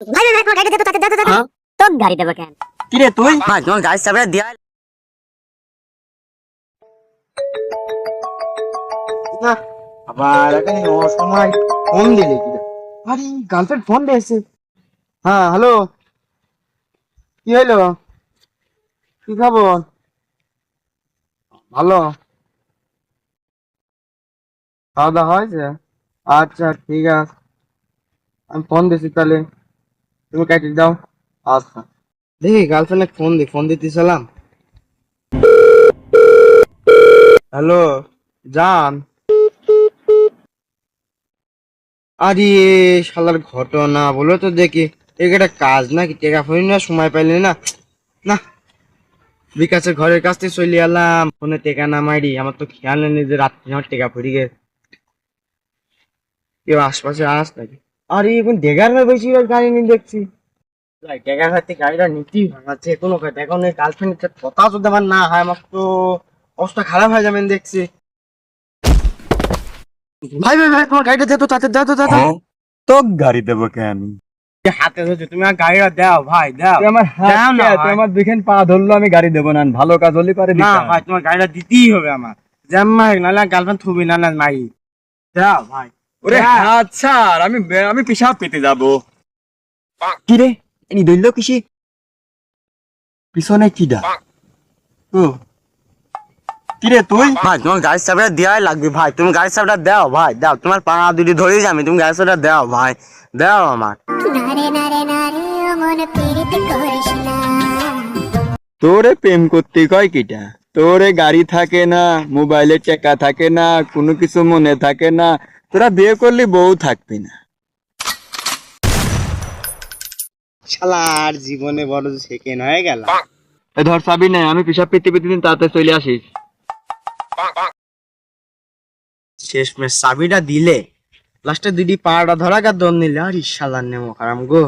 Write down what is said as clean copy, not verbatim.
ভাই ভাই ভাই গাড়ি দে তো তাতে দে তো হ্যাঁ? তো গাড়ি দেব কেন? কি রে তুই? ভাই তোমার গাড়ি চাবিটা দিয়া না আবার এখন সময় ফোন দিলে কি আরে গার্লফ্রেন্ড ফোন দিয়েছে। হ্যাঁ হ্যালো, কি হইলো? কি খবর? ভালো, খাওয়া দাওয়া হয়েছে? আচ্ছা ঠিক আছে, আমি ফোন দিছি তাহলে, তুমি কাটি দাও। আচ্ছা দেখি গার্লফ্রেন্ডে ফোন দিতেছিলাম। হ্যালো জান, আরে শালার ঘটনা বলো তো দেখি, একটা কাজ নাকি টেকা ফোন না সময় পাইলে না। না, বিকাশের ঘরের কাছ থেকে চলে এলাম, ফোনে টেকা না মারি, আমার তো খেয়াল নেই যে রাত্রি আমার টেকা পড়ে গেছে। কেউ আশপাশে আস নাকি? আরে এখন ডেগার হয়ে বেশি গাড়ি নিয়ে দেখছি। ডেগার হাতে গাড়িটা নিতেই ভাঙাচ্ছে কোনো কথা, এখন এই গার্লফ্রেন্ডের কথা যদি আমার না হয় আমার তো অবস্থা খারাপ হয়ে যাবেন দেখছি। ভাই ভাই ভাই তোমার গাড়িটা দে তো তাতে দাও তো দাদা। তো গাড়ি দেবো কেন? হাতে ধরছো তুমি, আমার গাড়িটা দাও ভাই দাও। তুই আমার হাত দাও না কে? তুই ভাই। আমার দেখেন পা ধরলো, আমি গাড়ি দেবো না। ভালো কাজ হলে পারে না দিতাম। ভাই তোমার গাড়িটা দিতেই হবে আমার, জাম্মা নাহলে গার্লফ্রেন্ড থুবি না মাই। দাও ভাই। ওরে দাও। হাত ছাড়, আমি পেশাব পেতে যাবো। কি রে, এনি দইল কিসি? পিছনে কিডা? ও কি রে তুই? ভাই তোমার গাড়ি চাবিটা দেওয়াই লাগবে ভাই, তুমি গাড়ি চাবিটা দাও ভাই, দাও, তোমার পা দুটি ধরেই যাবে, তুমি গাড়ি চাবিটা দাও ভাই, দাও আমার। নারে নারে নারে ও মন পীড়িত করিস না। তোরে প্রেম করতে কয় কিটা? তোরে গাড়ি থাকে না, মোবাইলে টেকা থাকে না, কোনো কিছু মনে থাকে না, তোরা বিয়ে করলি বউ থাকবি না। শালার জীবনে বড় সেকেন্ড হয়ে গেল। এ ধর চাবি নাই, আমি পেশাব পেতে পেতে দিন তাড়াতাড়ি চলে আসিস। শেষমেশ চাবিটা দিলে, লাস্টে দুটি পাড়া ধরা গা দম নিলে, আর শালার নেমো খারাম গো।